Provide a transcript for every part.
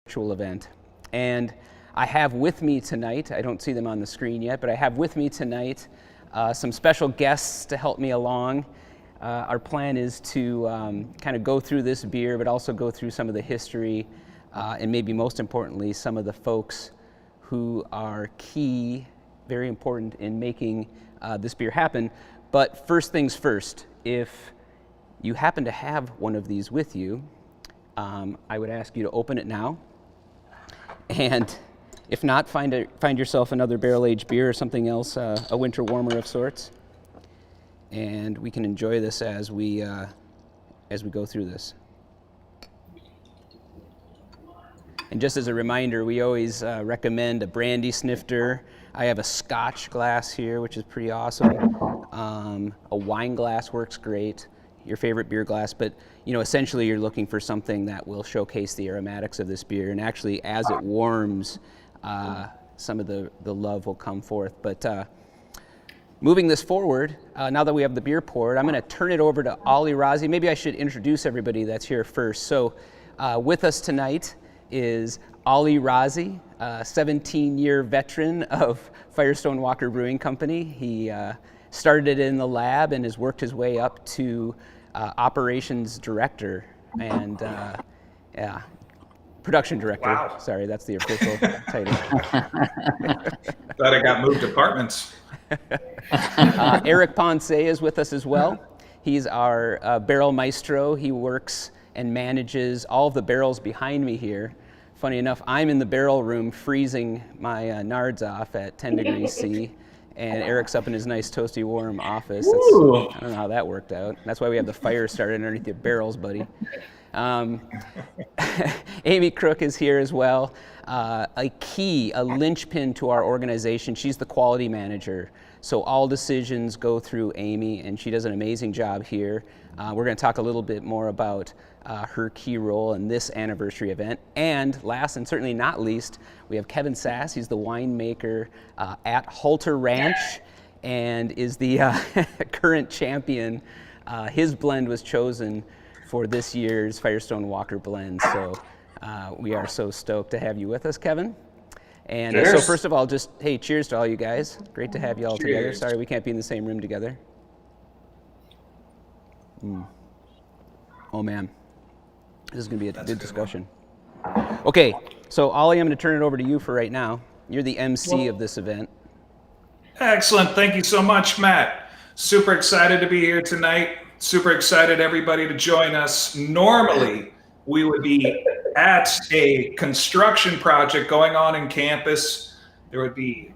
virtual event. And I have with me tonight, I don't see them on the screen yet, but I have with me tonight some special guests to help me along. Our plan is to kind of go through this beer, but also go through some of the history, and maybe most importantly, some of the folks who are key, very important in making this beer happen. But first things first, if you happen to have one of these with you, I would ask you to open it now. And if not, find yourself another barrel-aged beer or something else, a winter warmer of sorts. And we can enjoy this as we go through this. And just as a reminder, we always recommend a brandy snifter. I have a Scotch glass here, which is pretty awesome. A wine glass works great. Your favorite beer glass, but essentially you're looking for something that will showcase the aromatics of this beer, and actually as it warms, some of the love will come forth. But moving this forward, now that we have the beer poured, I'm going to turn it over to Ollie Rozzi. Maybe I should introduce everybody that's here first. So with us tonight is Ollie Rozzi, a 17-year veteran of Firestone Walker Brewing Company. He started in the lab and has worked his way up to operations director and production director. Wow. Sorry, that's the official title. Thought I got moved departments. Eric Ponce is with us as well. He's our barrel maestro. He works and manages all of the barrels behind me here. Funny enough, I'm in the barrel room freezing my nards off at 10 degrees C. And Eric's up in his nice toasty warm office. I don't know how that worked out. That's why we have the fire started underneath the barrels, buddy. Amy Crook is here as well. A linchpin to our organization. She's the quality manager. So all decisions go through Amy, and she does an amazing job here. We're going to talk a little bit more about her key role in this anniversary event. And last and certainly not least, we have Kevin Sass. He's the winemaker at Halter Ranch and is the current champion. His blend was chosen for this year's Firestone Walker blend. So we are so stoked to have you with us, Kevin. And so first of all, just, hey, cheers to all you guys. Great to have you all together. Sorry we can't be in the same room together. Oh man, this is gonna be a good discussion. Okay, so Ollie, I'm gonna turn it over to you for right now. You're the MC of this event. Excellent, thank you so much, Matt. Super excited to be here tonight. Super excited everybody to join us. Normally, we would be at a construction project going on in campus. There would be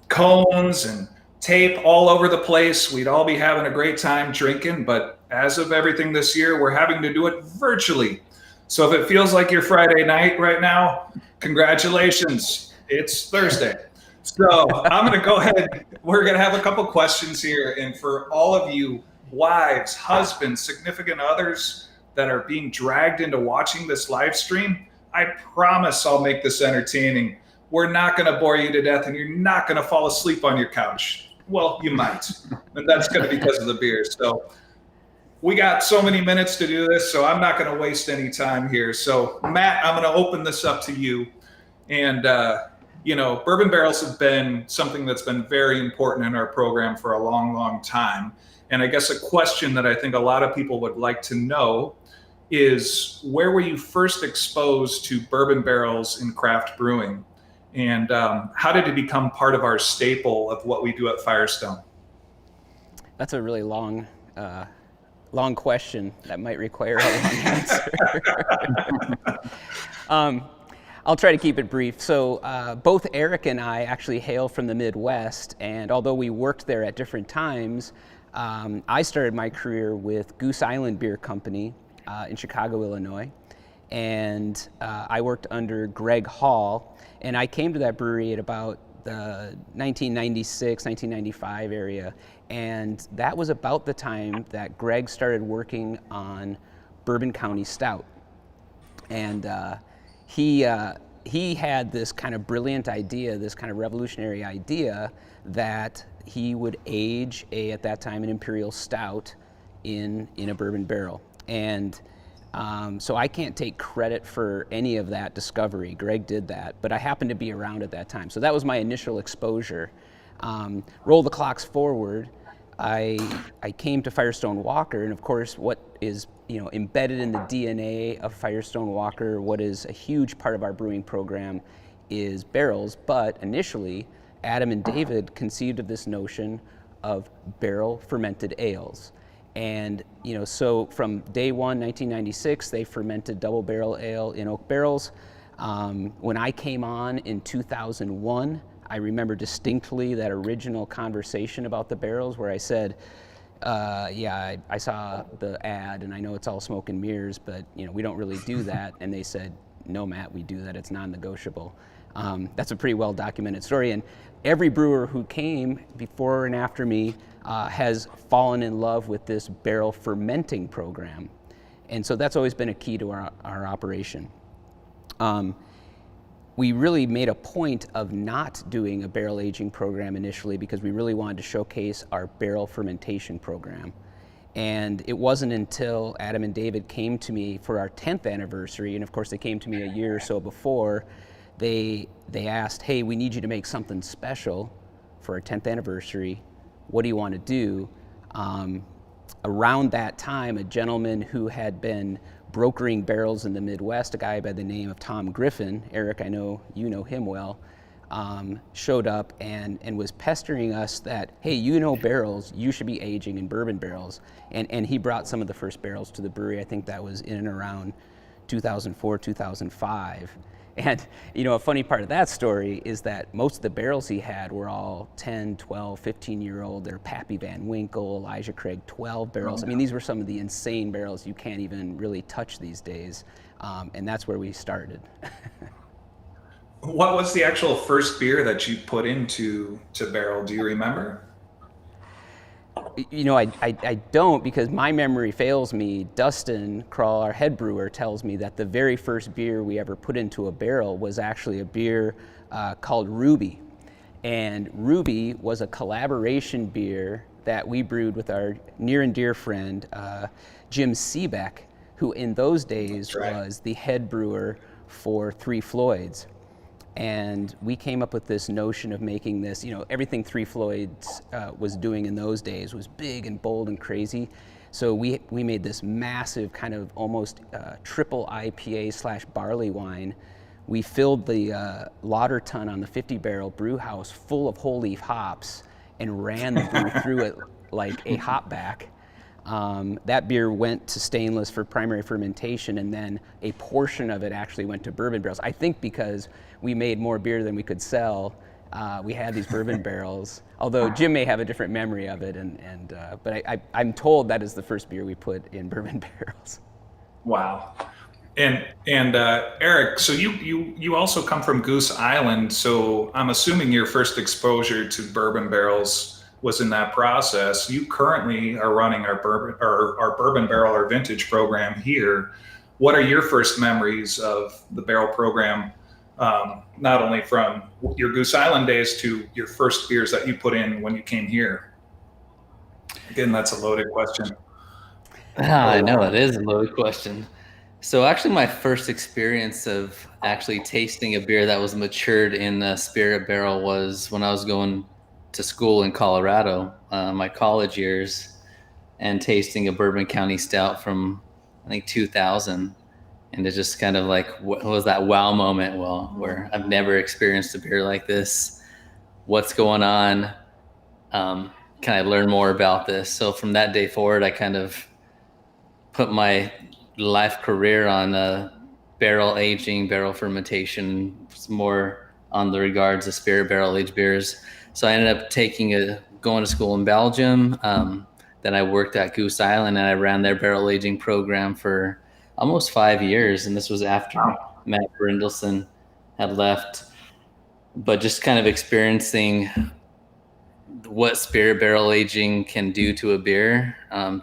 cones and tape all over the place. We'd all be having a great time drinking, but as of everything this year, we're having to do it virtually. So if it feels like your Friday night right now, congratulations, it's Thursday. So I'm gonna go ahead, we're gonna have a couple questions here, and for all of you wives, husbands, significant others that are being dragged into watching this live stream, I promise I'll make this entertaining. We're not gonna bore you to death, and you're not gonna fall asleep on your couch. Well, you might, and that's gonna be because of the beer. So we got so many minutes to do this, so I'm not gonna waste any time here. So Matt, I'm gonna open this up to you. And bourbon barrels have been something that's been very important in our program for a long, long time. And I guess a question that I think a lot of people would like to know is, where were you first exposed to bourbon barrels in craft brewing? And how did it become part of our staple of what we do at Firestone? That's a really long question that might require a long answer. I'll try to keep it brief. So both Eric and I actually hail from the Midwest, and although we worked there at different times, I started my career with Goose Island Beer Company in Chicago, Illinois, and I worked under Greg Hall, and I came to that brewery at about the 1996, 1995 area, and that was about the time that Greg started working on Bourbon County Stout. And he had this kind of brilliant idea, this kind of revolutionary idea, that he would age at that time, an imperial stout in a bourbon barrel. And So I can't take credit for any of that discovery. Greg did that, but I happened to be around at that time. So that was my initial exposure. Roll the clocks forward. I came to Firestone Walker, and of course, what is embedded in the DNA of Firestone Walker, what is a huge part of our brewing program, is barrels. But initially, Adam and David conceived of this notion of barrel fermented ales. And so from day one, 1996, they fermented double barrel ale in oak barrels. When I came on in 2001, I remember distinctly that original conversation about the barrels where I said, yeah, I saw the ad and I know it's all smoke and mirrors, but we don't really do that. And they said, no, Matt, we do that. It's non-negotiable. That's a pretty well documented story. And every brewer who came before and after me has fallen in love with this barrel fermenting program. And so that's always been a key to our operation. We really made a point of not doing a barrel aging program initially because we really wanted to showcase our barrel fermentation program. And it wasn't until Adam and David came to me for our 10th anniversary, and of course they came to me a year or so before, they asked, hey, we need you to make something special for our 10th anniversary. What do you want to do? Around that time, a gentleman who had been brokering barrels in the Midwest, a guy by the name of Tom Griffin, Eric, I know you know him well, showed up and was pestering us that, hey, barrels, you should be aging in bourbon barrels. And he brought some of the first barrels to the brewery. I think that was in and around 2004, 2005. And a funny part of that story is that most of the barrels he had were all 10, 12, 15-year-old. They're Pappy Van Winkle, Elijah Craig 12 barrels. I mean, these were some of the insane barrels you can't even really touch these days. And that's where we started. What was the actual first beer that you put into barrel? Do you remember? I don't, because my memory fails me. Dustin Krull, our head brewer, tells me that the very first beer we ever put into a barrel was actually a beer called Ruby. And Ruby was a collaboration beer that we brewed with our near and dear friend, Jim Seebeck, who in those days was the head brewer for Three Floyds. And we came up with this notion of making this, everything Three Floyds was doing in those days was big and bold and crazy. So we made this massive kind of almost triple IPA / barley wine. We filled the lauter tun on the 50-barrel brew house full of whole leaf hops and ran the brew through it like a hop back. That beer went to stainless for primary fermentation, and then a portion of it actually went to bourbon barrels. I think because we made more beer than we could sell, we had these bourbon barrels. Although Jim may have a different memory of it, but I'm told that is the first beer we put in bourbon barrels. Wow. And Eric, so you also come from Goose Island, so I'm assuming your first exposure to bourbon barrels was in that process. You currently are running our bourbon barrel or vintage program here. What are your first memories of the barrel program, not only from your Goose Island days to your first beers that you put in when you came here? Again, that's a loaded question. I know it is a loaded question. So actually my first experience of actually tasting a beer that was matured in a spirit barrel was when I was going to school in Colorado, my college years, and tasting a Bourbon County Stout from, I think, 2000. And it just kind of like, what was that wow moment? Well, where I've never experienced a beer like this. What's going on? Can I learn more about this? So from that day forward, I kind of put my life career on barrel aging, barrel fermentation, more on the regards of spirit barrel aged beers. So I ended up going to school in Belgium. Then I worked at Goose Island and I ran their barrel aging program for almost 5 years. And this was after Matt Brynildson had left. But just kind of experiencing what spirit barrel aging can do to a beer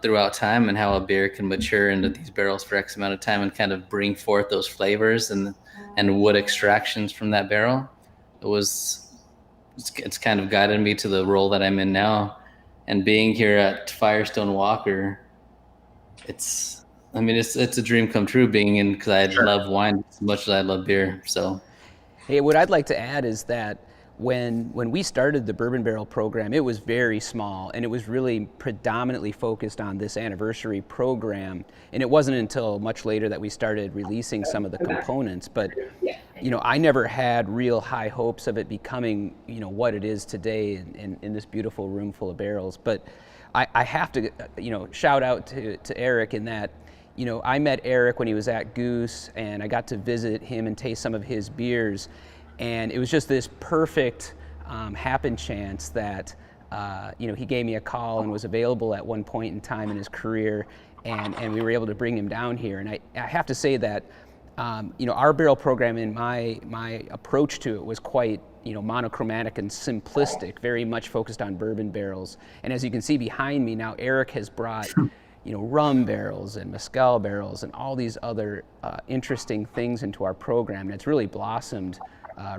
throughout time, and how a beer can mature into these barrels for X amount of time and kind of bring forth those flavors and wood extractions from that barrel. It's kind of guided me to the role that I'm in now. And being here at Firestone Walker, it's I mean, it's a dream come true being in, because I Sure. love wine as much as I love beer. So Hey, what I'd like to add is that when we started the Bourbon Barrel program, it was very small, and it was really predominantly focused on this anniversary program. And it wasn't until much later that we started releasing some of the components. But I never had real high hopes of it becoming what it is today in this beautiful room full of barrels. But I have to shout out to Eric in that. I met Eric when he was at Goose, and I got to visit him and taste some of his beers, and it was just this perfect happen chance that he gave me a call and was available at one point in time in his career, and we were able to bring him down here. And I have to say that our barrel program and my approach to it was quite monochromatic and simplistic, very much focused on bourbon barrels. And as you can see behind me now, Eric has brought rum barrels and mezcal barrels and all these other interesting things into our program. And it's really blossomed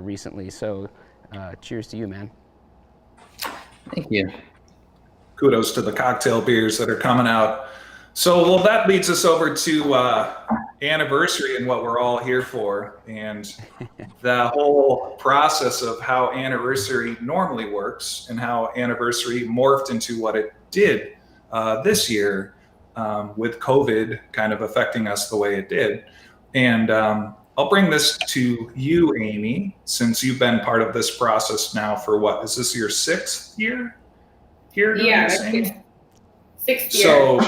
recently. So cheers to you, man. thank you. Kudos to the cocktail beers that are coming out. So, well, that leads us over to anniversary and what we're all here for, and the whole process of how anniversary normally works and how anniversary morphed into what it did this year with COVID kind of affecting us the way it did. And I'll bring this to you, Amy, since you've been part of this process now for what? Is this your 6th year here? Yeah, that's good. 6th year. So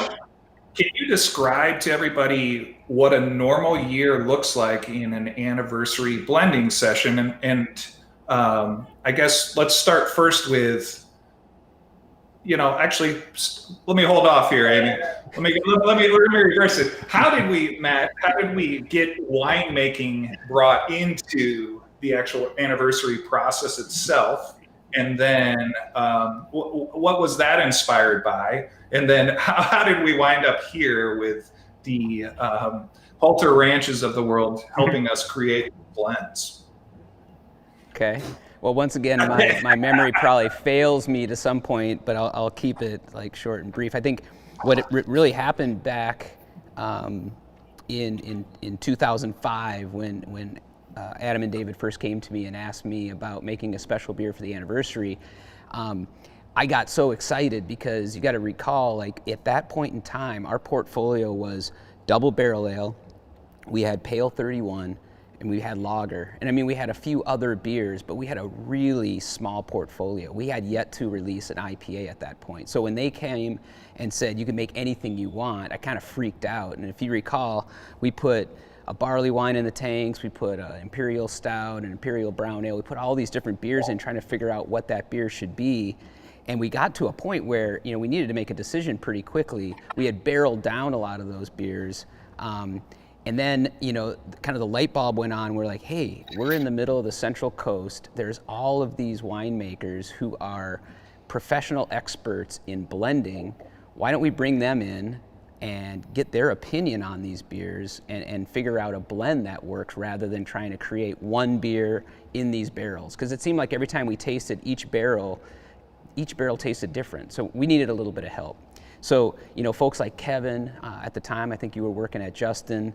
can you describe to everybody what a normal year looks like in an anniversary blending session? And I guess let's start first with, actually, let me hold off here, Amy. Let me reverse it. How did we get winemaking brought into the actual anniversary process itself? And then what was that inspired by? And then how did we wind up here with the Halter Ranches of the world helping us create blends? Okay. Well, once again, my memory probably fails me to some point, but I'll keep it short and brief. I think what really happened back in 2005 when Adam and David first came to me and asked me about making a special beer for the anniversary, I got so excited because you got to recall, at that point in time, our portfolio was double barrel ale, we had Pale 31, and we had lager. And I mean, we had a few other beers, but we had a really small portfolio. We had yet to release an IPA at that point. So when they came and said, you can make anything you want, I kind of freaked out. And if you recall, we put a barley wine in the tanks, we put an imperial stout, an imperial brown ale, we put all these different beers in trying to figure out what that beer should be. And we got to a point where, we needed to make a decision pretty quickly. We had barreled down a lot of those beers. And then, kind of the light bulb went on. We're like, hey, we're in the middle of the Central Coast. There's all of these winemakers who are professional experts in blending. Why don't we bring them in and get their opinion on these beers and figure out a blend that works rather than trying to create one beer in these barrels? Because it seemed like every time we tasted each barrel tasted different. So we needed a little bit of help. So, folks like Kevin, at the time, I think you were working at Justin,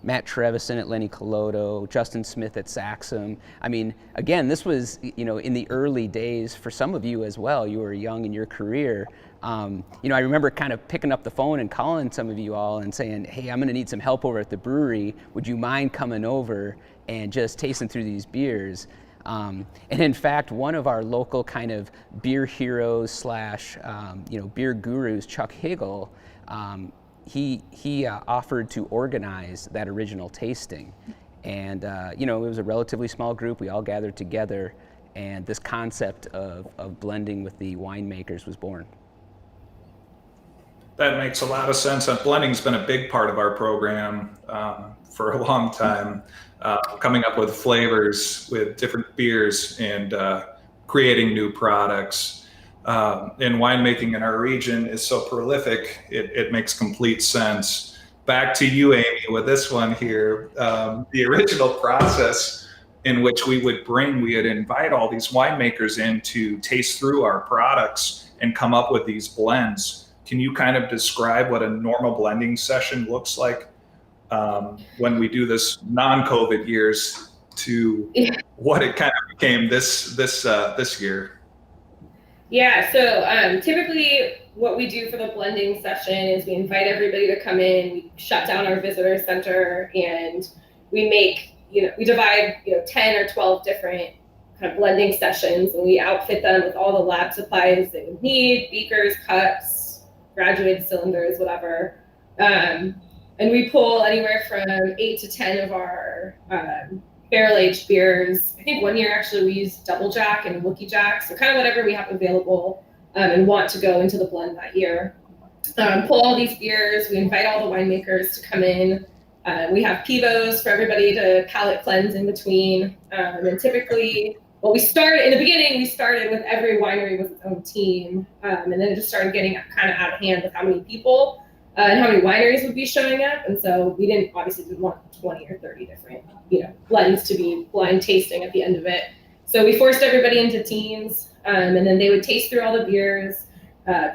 Matt Trevison at Lenny Coloto, Justin Smith at Saxum. I mean, again, this was, in the early days for some of you as well. You were young in your career. I remember kind of picking up the phone and calling some of you all and saying, hey, I'm going to need some help over at the brewery. Would you mind coming over and just tasting through these beers? And in fact, one of our local kind of beer heroes / beer gurus, Chuck Higgle, he offered to organize that original tasting. And, it was a relatively small group. We all gathered together, and this concept of blending with the winemakers was born. That makes a lot of sense. And blending's been a big part of our program for a long time. Coming up with flavors with different beers and creating new products. And winemaking in our region is so prolific, it makes complete sense. Back to you, Amy, with this one here. The original process in which we would invite all these winemakers in to taste through our products and come up with these blends. Can you kind of describe what a normal blending session looks like when we do this non-COVID years to what it kind of became this year? Yeah, so typically what we do for the blending session is we invite everybody to come in, we shut down our visitor center, and we make, we divide, 10 or 12 different kind of blending sessions, and we outfit them with all the lab supplies they would need, beakers, cups, graduated cylinders, whatever. And we pull anywhere from 8 to 10 of our barrel-aged beers. I think one year actually we used Double Jack and Wookie Jack, so kind of whatever we have available and want to go into the blend that year. Pull all these beers, we invite all the winemakers to come in. We have pivos for everybody to palate cleanse in between. And typically, we started with every winery with its own team, and then it just started getting kind of out of hand with how many people and how many wineries would be showing up. And so we didn't want 20 or 30 different, blends to be blind tasting at the end of it. So we forced everybody into teams, and then they would taste through all the beers,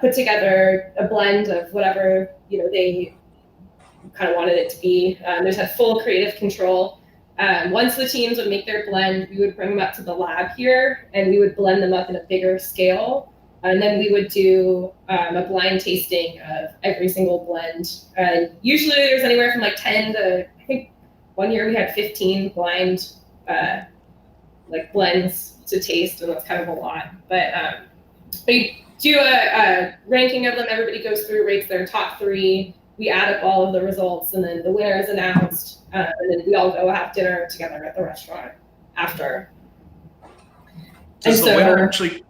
put together a blend of whatever, they kind of wanted it to be. They had full creative control. Once the teams would make their blend, we would bring them up to the lab here, and we would blend them up in a bigger scale. And then we would do a blind tasting of every single blend. Usually there's anywhere from like 10 to, I think one year we had 15 blind blends to taste, and that's kind of a lot. But we do a ranking of them. Everybody goes through, rates their top 3. We add up all of the results, and then the winner is announced, and then we all go have dinner together at the restaurant after. Does the winner actually?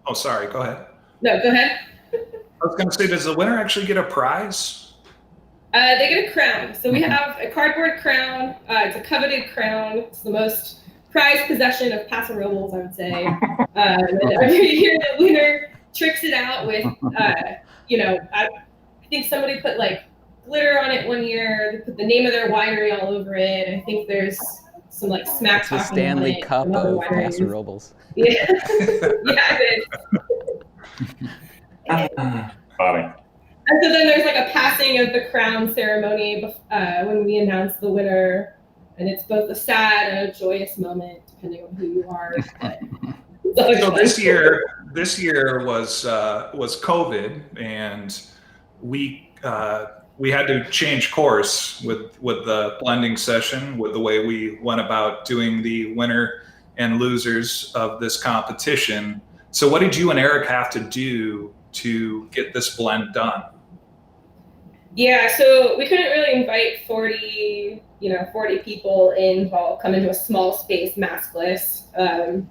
Oh, sorry. Go ahead. No, go ahead. I was going to say, does the winner actually get a prize? They get a crown. So we have a cardboard crown. It's a coveted crown. It's the most prized possession of Paso Robles, I would say. And every year the winner tricks it out with, I think somebody put like glitter on it one year. They put the name of their winery all over it. I think there's some like smack talking. It's the Stanley Cup of Paso Robles. Yeah, yeah, it is. Funny. And so then there's like a passing of the crown ceremony when we announce the winner, and it's both a sad and a joyous moment depending on who you are. So this year was COVID, and we had to change course with the blending session, with the way we went about doing the winner and losers of this competition. So what did you and Eric have to do to get this blend done? Yeah, so we couldn't really invite 40 people in while come into a small space maskless.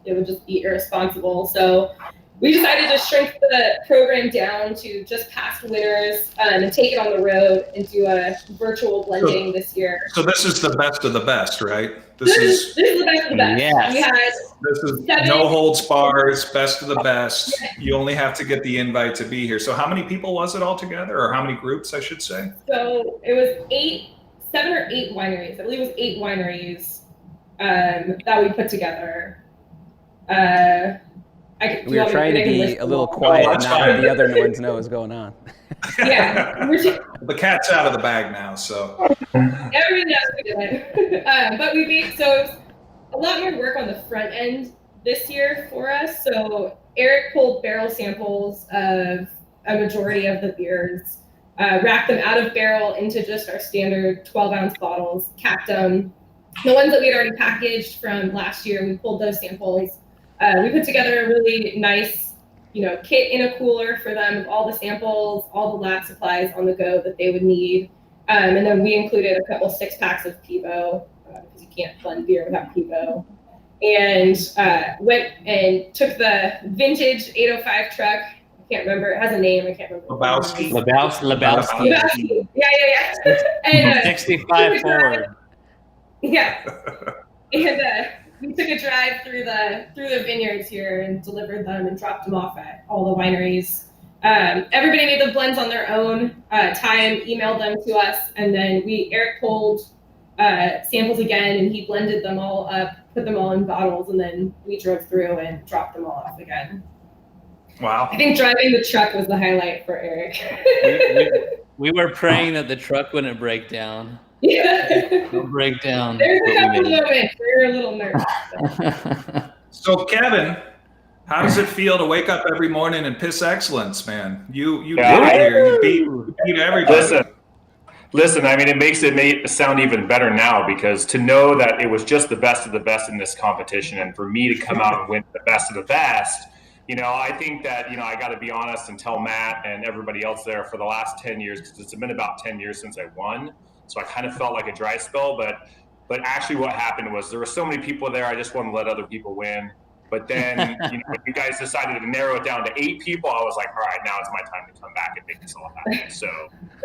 It would just be irresponsible. So we decided to shrink the program down to just past winners and take it on the road and do a virtual blending this year. So this is the best of the best, right? This is the best of the best. Yes. This is no holds bars, best of the best. You only have to get the invite to be here. So how many people was it all together, or how many groups, I should say? So it was 7 or 8 wineries. I believe it was 8 wineries that we put together. We were trying to be a little quiet and not let the other ones know what's going on. Yeah. The cat's out of the bag now, so. Everybody knows we did it. But it was a lot more work on the front end this year for us. So Eric pulled barrel samples of a majority of the beers, racked them out of barrel into just our standard 12-ounce bottles, capped them. The ones that we had already packaged from last year, we pulled those samples. We put together a really nice, kit in a cooler for them with all the samples, all the lab supplies on the go that they would need. And then we included a couple 6-packs of Pivo, because you can't blend beer without Pivo. And went and took the vintage 805 truck. I can't remember, it has a name, I can't remember. Lebowski. Yeah. And 65 Ford. Yeah. And we took a drive through the vineyards here and delivered them and dropped them off at all the wineries. Everybody made the blends on their own time, emailed them to us, and then Eric pulled samples again, and he blended them all up, put them all in bottles, and then we drove through and dropped them all off again. Wow. I think driving the truck was the highlight for Eric. We were praying that the truck wouldn't break down. Yeah. Don't break down. There's but a we couple made it. moments where you're a little nervous. So Kevin, how does it feel to wake up every morning and piss excellence, man? You did it here. You beat everybody. Listen, I mean, it makes it sound even better now, because to know that it was just the best of the best in this competition, and for me to come out and win the best of the best, I think that, I got to be honest and tell Matt and everybody else there, for the last 10 years, because it's been about 10 years since I won. So I kind of felt like a dry spell, but actually what happened was there were so many people there. I just wanted to let other people win. But then, when you guys decided to narrow it down to 8 people, I was like, all right, now it's my time to come back and make this all happen. So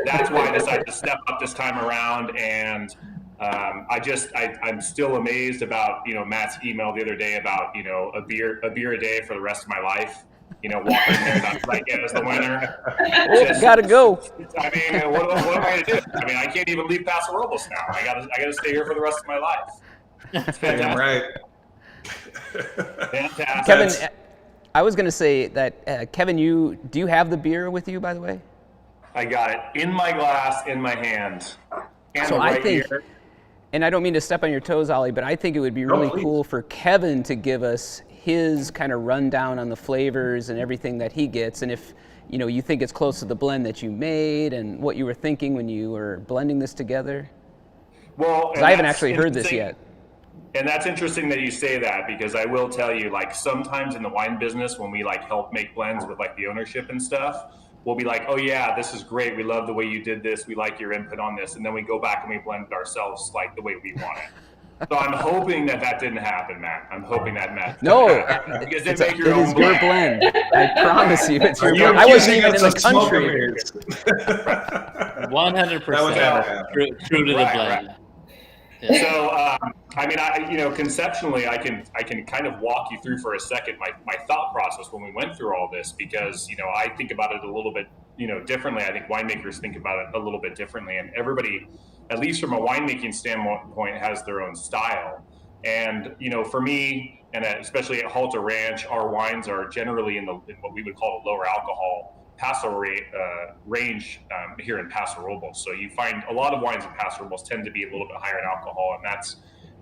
that's why I decided to step up this time around. And I'm still amazed about, Matt's email the other day about, a beer a day for the rest of my life. Walking there, that's like, as the winner. Gotta go. I mean, what am I gonna do? I mean, I can't even leave Paso Robles now. I gotta stay here for the rest of my life. It's fantastic. Right. Fantastic. Kevin, I was going to say that, Kevin, do you have the beer with you, by the way? I got it in my glass, in my hand. And So I think, here. and I don't mean to step on your toes, Ollie, but I think it would be really cool for Kevin to give us his kind of rundown on the flavors and everything that he gets. And if, you think it's close to the blend that you made and what you were thinking when you were blending this together. Well, 'Cause I haven't actually heard this yet. And that's interesting that you say that, because I will tell you, like, sometimes in the wine business, when we help make blends with the ownership and stuff, we'll be like, oh yeah, this is great. We love the way you did this. We like your input on this. And then we go back and we blend it ourselves the way we want it. So I'm hoping that didn't happen, Matt. I'm hoping that Matt. No, because it make your is own your blend. I promise you, it's your blend. I wasn't even in the country. 100% true to the blend. Right. Yeah. So, I mean, conceptually, I can kind of walk you through for a second my thought process when we went through all this, because, I think about it a little bit, differently. I think winemakers think about it a little bit differently, and everybody, at least from a winemaking standpoint, has their own style. And, for me, and especially at Halter Ranch, our wines are generally in what we would call a lower alcohol Paso range here in Paso Robles. So you find a lot of wines in Paso Robles tend to be a little bit higher in alcohol, and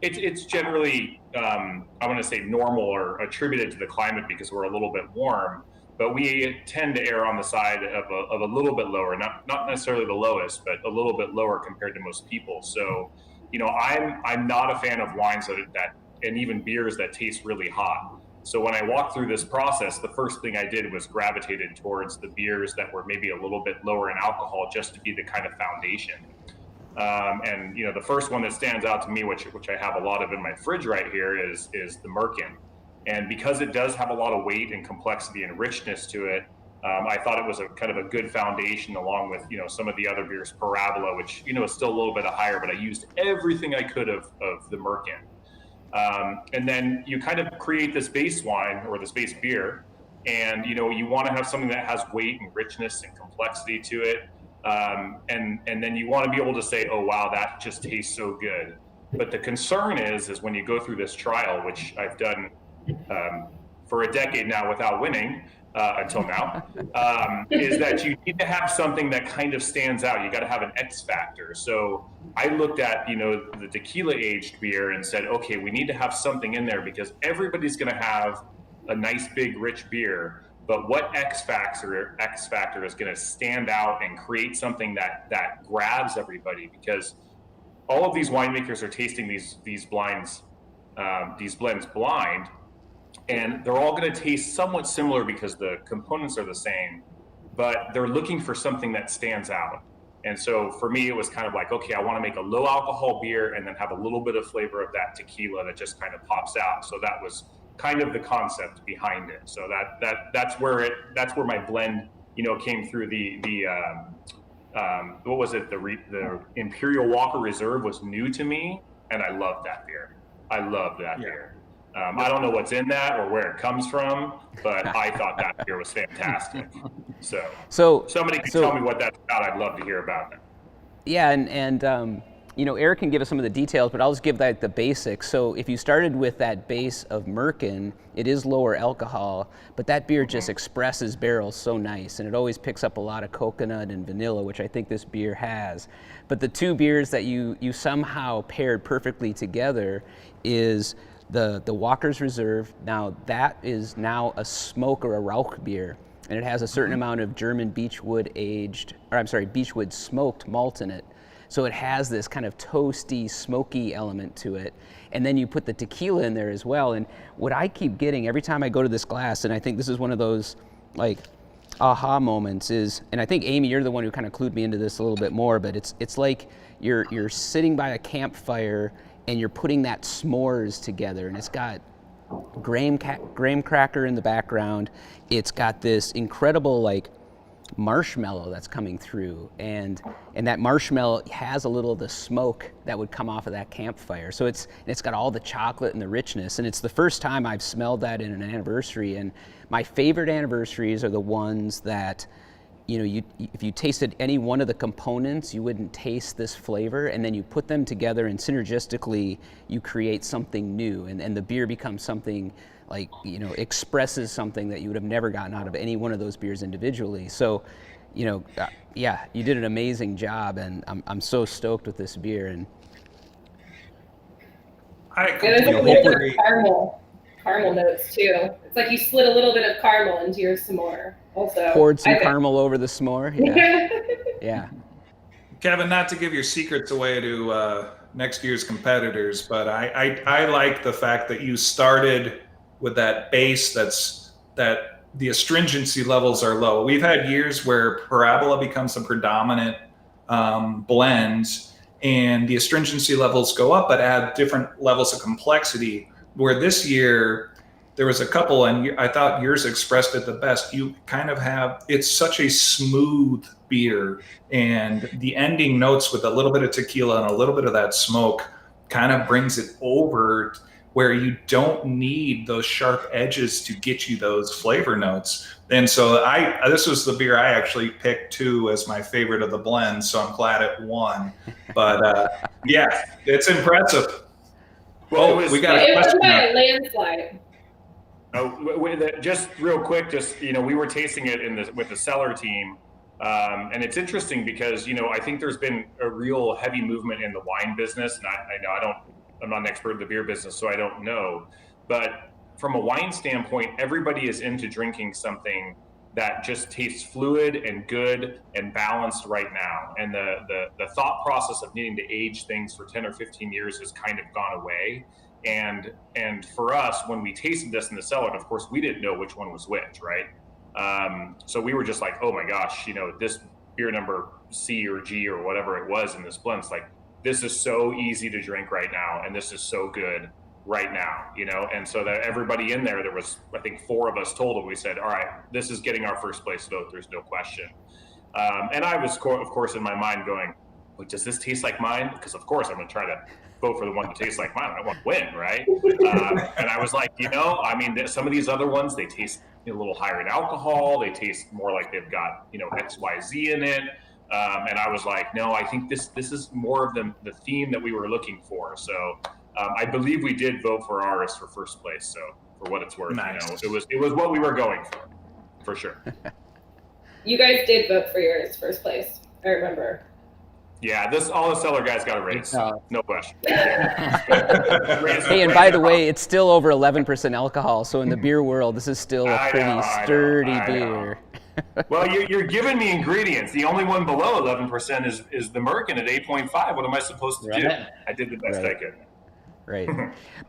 it's generally I want to say normal or attributed to the climate, because we're a little bit warm. But we tend to err on the side of a little bit lower, not necessarily the lowest, but a little bit lower compared to most people. So, I'm not a fan of wines that and even beers that taste really hot. So when I walked through this process, the first thing I did was gravitated towards the beers that were maybe a little bit lower in alcohol, just to be the kind of foundation. And the first one that stands out to me, which I have a lot of in my fridge right here, is the Merkin. And because it does have a lot of weight and complexity and richness to it, I thought it was a kind of a good foundation, along with some of the other beers, Parabola, which is still a little bit higher, but I used everything I could of the Merkin. And then you kind of create this base wine or this base beer, and you want to have something that has weight and richness and complexity to it, and then you want to be able to say, oh wow, that just tastes so good. But the concern is when you go through this trial, which I've done for a decade now without winning until now, is that you need to have something that kind of stands out. You got to have an X factor. So I looked at, the tequila aged beer and said, okay, we need to have something in there, because everybody's going to have a nice, big, rich beer. But what X factor is going to stand out and create something that grabs everybody? Because all of these winemakers are tasting these blends blind, and they're all going to taste somewhat similar because the components are the same, but they're looking for something that stands out. And so for me, it was kind of like, okay, I want to make a low alcohol beer and then have a little bit of flavor of that tequila that just kind of pops out. So that was kind of the concept behind it. So that's where my blend, came through. What was it? The Imperial Walker Reserve was new to me, and I loved that beer. Beer. I don't know what's in that or where it comes from, but I thought that beer was fantastic. So somebody can tell me what that's about. I'd love to hear about it. Yeah, and Eric can give us some of the details, but I'll just give the basics. So if you started with that base of Merkin, it is lower alcohol, but that beer just expresses barrels so nice, and it always picks up a lot of coconut and vanilla, which I think this beer has. But the two beers that you somehow paired perfectly together is the Walker's Reserve. Now that is now a smoke or a Rauch beer, and it has a certain amount of German beechwood smoked malt in it. So it has this kind of toasty, smoky element to it. And then you put the tequila in there as well. And what I keep getting every time I go to this glass, and I think this is one of those like aha moments is, and I think Amy, you're the one who kind of clued me into this a little bit more, but it's like you're sitting by a campfire and you're putting that s'mores together, and it's got graham cracker in the background. It's got this incredible like marshmallow that's coming through, and that marshmallow has a little of the smoke that would come off of that campfire. So it's got all the chocolate and the richness, and it's the first time I've smelled that in an anniversary. And my favorite anniversaries are the ones that if you tasted any one of the components, you wouldn't taste this flavor, and then you put them together and synergistically you create something new, and the beer becomes something like, expresses something that you would have never gotten out of any one of those beers individually. So, yeah, you did an amazing job, and I'm so stoked with this beer. And I there's a completely little bit agree. of caramel notes too. It's like you slid a little bit of caramel into your s'more. Also, poured some caramel over the s'more. Yeah, yeah. Kevin, not to give your secrets away to next year's competitors, but I like the fact that you started with that base that the astringency levels are low. We've had years where Parabola becomes a predominant blend, and the astringency levels go up, but add different levels of complexity. Where this year, there was a couple, and I thought yours expressed it the best. You kind of have, it's such a smooth beer, and the ending notes with a little bit of tequila and a little bit of that smoke kind of brings it over where you don't need those sharp edges to get you those flavor notes. And so this was the beer I actually picked too as my favorite of the blends, so I'm glad it won. But yeah, it's impressive. Well, we got a question. It was by a landslide. Oh, just real quick, we were tasting it with the Cellar team, and it's interesting because I think there's been a real heavy movement in the wine business, and I'm not an expert in the beer business, so I don't know. But from a wine standpoint, everybody is into drinking something that just tastes fluid and good and balanced right now. And the thought process of needing to age things for 10 or 15 years has kind of gone away. And for us, when we tasted this in the cellar, and of course we didn't know which one was which, right? So we were just like, oh my gosh, this beer number C or G or whatever it was in this blend, it's like, this is so easy to drink right now, and this is so good right now, and so that everybody in there was, I think 4 of us total, we said, all right, this is getting our first place vote, there's no question. And I was, of course, in my mind going, wait, does this taste like mine? Because of course I'm going to try to vote for the one that tastes like mine. I want to win, right? And I was like, some of these other ones, they taste a little higher in alcohol, they taste more like they've got, XYZ in it. And I was like, no, I think this is more of the theme that we were looking for. So I believe we did vote for ours for first place. So for what it's worth, nice. It was what we were going for sure. You guys did vote for yours first place. I remember. Yeah, all the Cellar guys got a raise, no question. Hey, and by the way, it's still over 11% alcohol. So in the beer world, this is still a pretty sturdy beer. Well, you're giving me ingredients. The only one below 11% is the Merkin at 8.5. What am I supposed to do? I did the best I could. Right.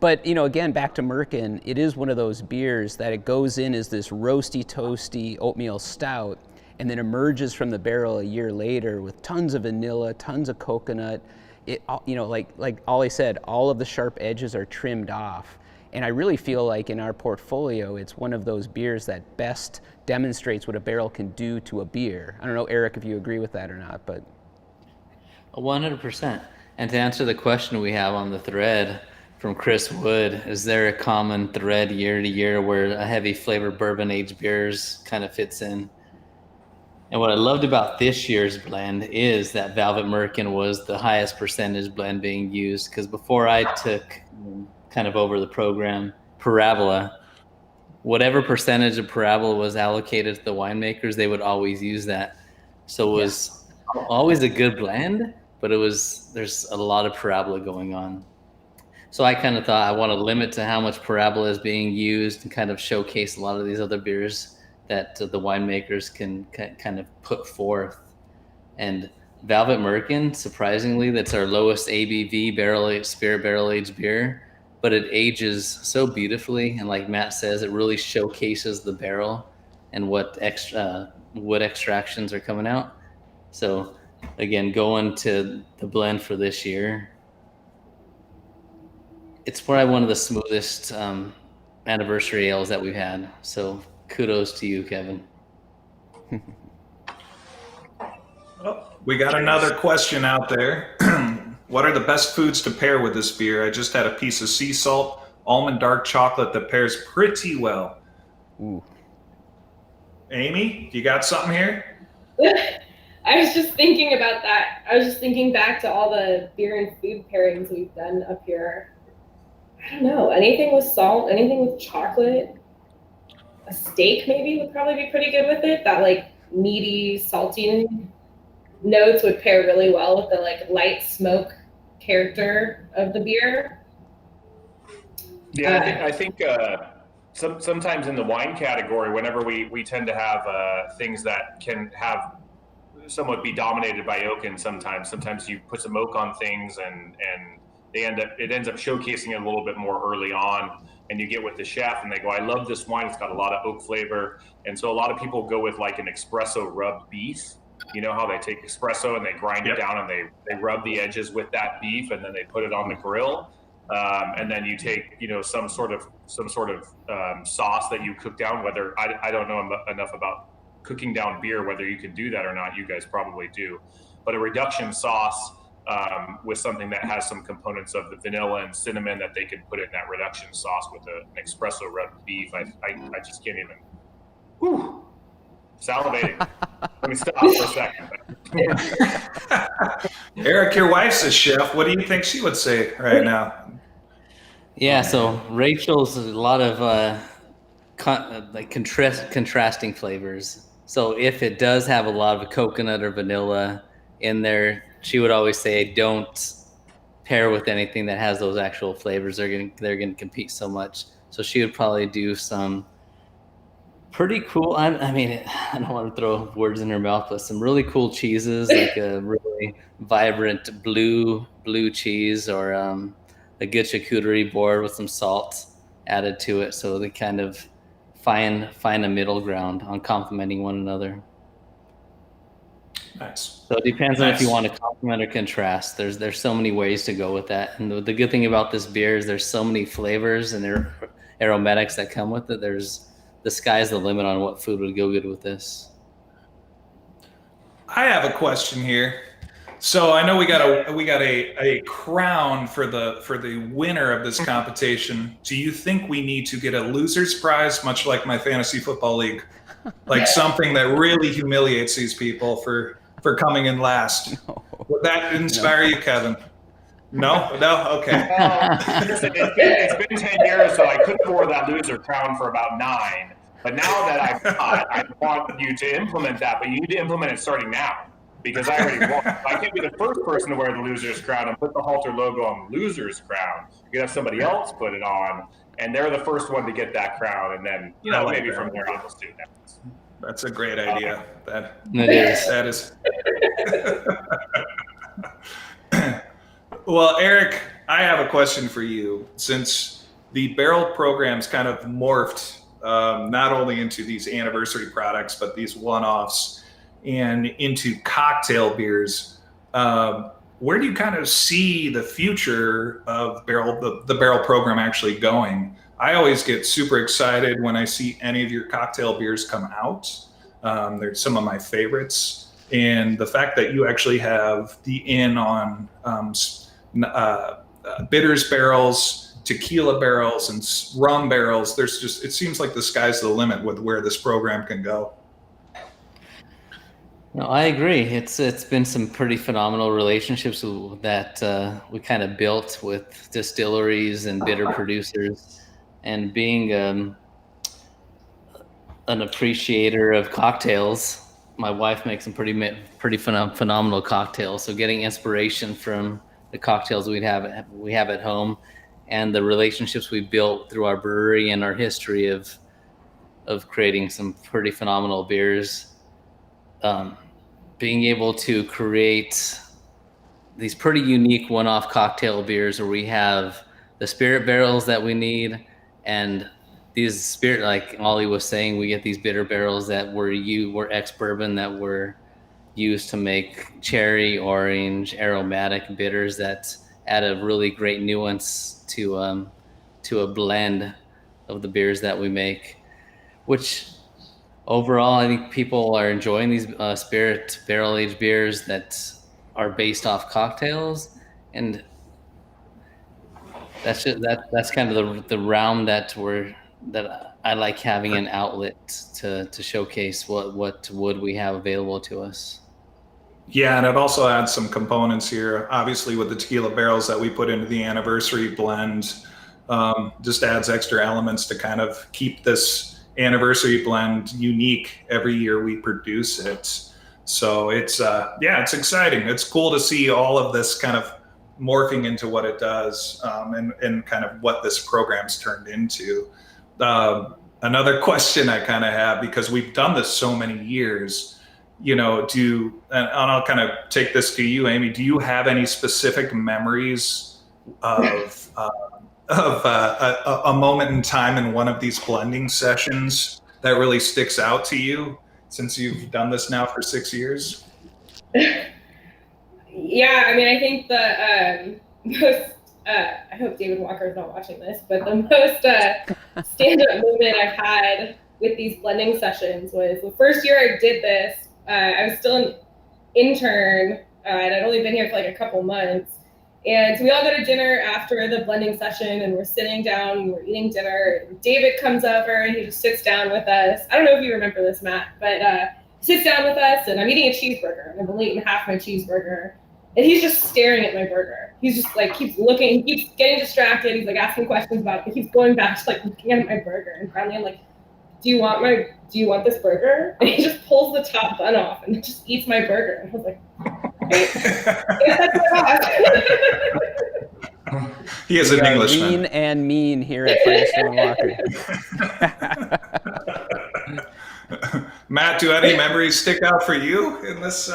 But, again, back to Merkin, it is one of those beers that it goes in as this roasty, toasty oatmeal stout, and then emerges from the barrel a year later with tons of vanilla, tons of coconut. It, like Ollie said, all of the sharp edges are trimmed off. And I really feel like in our portfolio, it's one of those beers that best demonstrates what a barrel can do to a beer. I don't know, Eric, if you agree with that or not, but 100%. And to answer the question we have on the thread from Chris Wood, is there a common thread year to year where a heavy flavor bourbon aged beers kind of fits in? And what I loved about this year's blend is that Velvet Merkin was the highest percentage blend being used, because before I took kind of over the program, Parabola, whatever percentage of Parabola was allocated to the winemakers, they would always use that. So it was always a good blend, but there's a lot of Parabola going on. So I kind of thought I want to limit to how much Parabola is being used and kind of showcase a lot of these other beers that the winemakers can kind of put forth. And Velvet Merkin, surprisingly, that's our lowest ABV spirit barrel aged beer, but it ages so beautifully. And like Matt says, it really showcases the barrel and what wood extractions are coming out. So again, going to the blend for this year, it's probably one of the smoothest anniversary ales that we've had. So kudos to you, Kevin. Oh, we got another question out there. What are the best foods to pair with this beer? I just had a piece of sea salt, almond dark chocolate that pairs pretty well. Ooh. Amy, you got something here? I was just thinking about that. I was just thinking back to all the beer and food pairings we've done up here. I don't know. Anything with salt, anything with chocolate. A steak maybe would probably be pretty good with it. That like meaty, salty notes would pair really well with the like light smoke character of the beer. Yeah, I think sometimes in the wine category, whenever we tend to have things that can have somewhat be dominated by oak, and sometimes you put some oak on things and it ends up showcasing it a little bit more early on, and you get with the chef and they go, I love this wine, it's got a lot of oak flavor. And so a lot of people go with like an espresso rubbed beef. You know how they take espresso and they grind it down and they rub the edges with that beef, and then they put it on the grill. And then you take, some sort of sauce that you cook down, whether I don't know enough about cooking down beer, whether you can do that or not. You guys probably do, but a reduction sauce with something that has some components of the vanilla and cinnamon that they can put in that reduction sauce with an espresso rubbed beef. I just can't even. Whew, salivating. Let me stop for a second. Eric, your wife's a chef. What do you think she would say right now? Yeah, so Rachel's a lot of contrasting flavors. So if it does have a lot of coconut or vanilla in there, she would always say don't pair with anything that has those actual flavors. They're gonna compete so much. So she would probably do some pretty cool. I don't want to throw words in her mouth, but some really cool cheeses, like a really vibrant blue cheese, or a good charcuterie board with some salt added to it. So they kind of find a middle ground on complementing one another. Nice. So it depends on if you want to complement or contrast. There's so many ways to go with that. And the good thing about this beer is there's so many flavors and aromatics that come with it. The sky's the limit on what food would go good with this. I have a question here. So I know we got a crown for the winner of this competition. Do you think we need to get a loser's prize, much like my fantasy football league, like something that really humiliates these people for coming in last? No. Would that inspire you, Kevin? No, okay. It's been 10 years, so I could afford that loser crown for about 9. But now that I want you to implement that, but you need to implement it starting now, because I already won. I can't be the first person to wear the loser's crown and put the halter logo on the loser's crown. You can have somebody else put it on, and they're the first one to get that crown, and then maybe from there on we'll do that. That's a great idea. That is. Well, Eric, I have a question for you. Since the barrel program's kind of morphed not only into these anniversary products, but these one-offs and into cocktail beers, where do you kind of see the future of the barrel program actually going? I always get super excited when I see any of your cocktail beers come out. They're some of my favorites. And the fact that you actually have the in on bitters barrels, tequila barrels, and rum barrels, it seems like the sky's the limit with where this program can go. No, I agree. It's been some pretty phenomenal relationships that we kind of built with distilleries and bitter producers, and being an appreciator of cocktails. My wife makes some pretty phenomenal cocktails. So getting inspiration from the cocktails we have at home, and the relationships we built through our brewery and our history of creating some pretty phenomenal beers. Being able to create these pretty unique one-off cocktail beers where we have the spirit barrels that we need, and these spirit, like Ollie was saying, we get these bitter barrels that were ex-bourbon that were used to make cherry, orange, aromatic bitters that add a really great nuance to a blend of the beers that we make, which overall, I think people are enjoying these spirit barrel-aged beers that are based off cocktails, and that's kind of the realm that I like having an outlet to showcase what wood we have available to us. Yeah, and it also adds some components here. Obviously, with the tequila barrels that we put into the anniversary blend, just adds extra elements to kind of keep this anniversary blend unique every year we produce it. So it's it's exciting. It's cool to see all of this kind of morphing into what it does, and kind of what this program's turned into. Another question I kind of have, because we've done this so many years, and I'll kind of take this to you, Amy. Do you have any specific memories of a moment in time in one of these blending sessions that really sticks out to you, since you've done this now for 6 years? Yeah, I mean, I think the most, I hope David Walker is not watching this, but the most stand-up moment I've had with these blending sessions was the first year I did this. I was still an intern, and I'd only been here for like a couple months. And so we all go to dinner after the blending session, and we're sitting down and we're eating dinner. And David comes over and he just sits down with us. I don't know if you remember this, Matt, but he sits down with us, and I'm eating a cheeseburger, and I've only eaten half my cheeseburger. And he's just staring at my burger. He's just like, keeps looking, keeps getting distracted. He's like asking questions about it, but keeps going back to like looking at my burger. And finally I'm like, do you want this burger? And he just pulls the top bun off and just eats my burger. And I was like, he is an Englishman. Lean and mean here at Firestone Walker. Matt, do any memories stick out for you in this,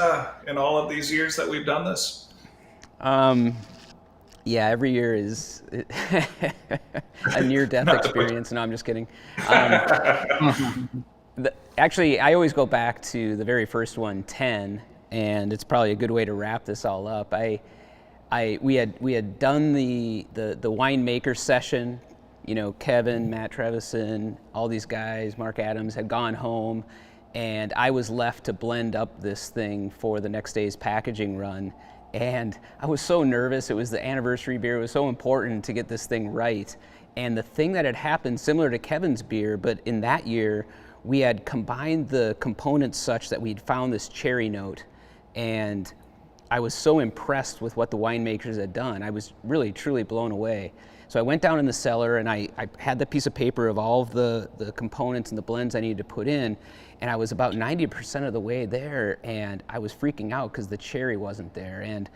in all of these years that we've done this? Yeah, every year is a near-death experience. No, I'm just kidding. Actually, I always go back to the very first one, 10, and it's probably a good way to wrap this all up. We had done the Winemakers session. Kevin, Matt Trevison, all these guys, Mark Adams had gone home, and I was left to blend up this thing for the next day's packaging run. And I was so nervous. It was the anniversary beer. It was so important to get this thing right. And the thing that had happened, similar to Kevin's beer, but in that year, we had combined the components such that we'd found this cherry note. And I was so impressed with what the Winemakers had done. I was really, truly blown away. So I went down in the cellar, and I had the piece of paper of all of the components and the blends I needed to put in, and I was about 90% of the way there, and I was freaking out because the cherry wasn't there. And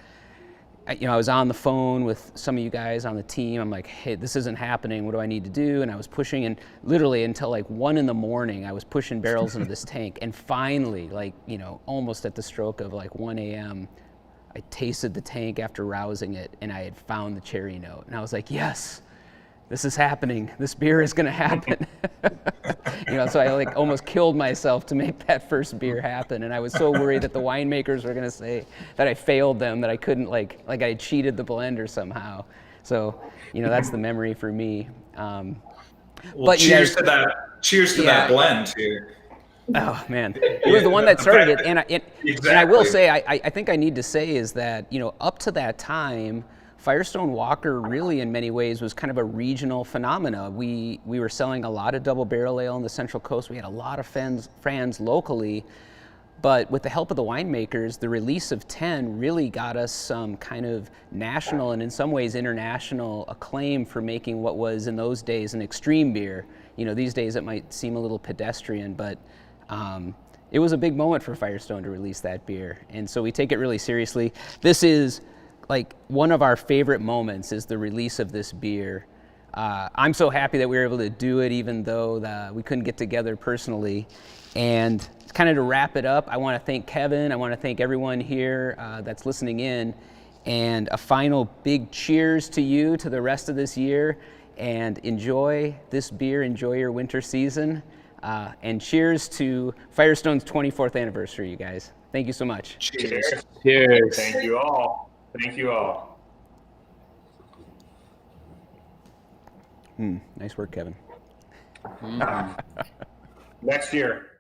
I was on the phone with some of you guys on the team. I'm like, hey, this isn't happening. What do I need to do? And I was pushing, and literally until like 1 a.m, I was pushing barrels into this tank. And finally, almost at the stroke of like 1 a.m., I tasted the tank after rousing it, and I had found the cherry note. And I was like, yes, this is happening. This beer is going to happen. So I like almost killed myself to make that first beer happen. And I was so worried that the Winemakers were going to say that I failed them, that I couldn't like I cheated the blender somehow. So, that's the memory for me. But cheers to that. Cheers to that blend here. Oh man, it was the one that started it, and I will say, I think I need to say is that up to that time, Firestone Walker really in many ways was kind of a regional phenomena. We were selling a lot of double barrel ale on the Central Coast. We had a lot of fans locally, But with the help of the winemakers, the release of 10 really got us some kind of national and in some ways international acclaim for making what was in those days an extreme beer. You know, these days it might seem a little pedestrian, but it was a big moment for Firestone to release that beer. And so we take it really seriously. This is like one of our favorite moments is the release of this beer. I'm so happy that we were able to do it even though we couldn't get together personally. And kind of to wrap it up, I want to thank Kevin. I want to thank everyone here that's listening in. And a final big cheers to you, to the rest of this year. And enjoy this beer, enjoy your winter season. And cheers to Firestone's 24th anniversary, you guys. Thank you so much. Cheers. Cheers. Thank you all. Thank you all. Nice work, Kevin. Next year.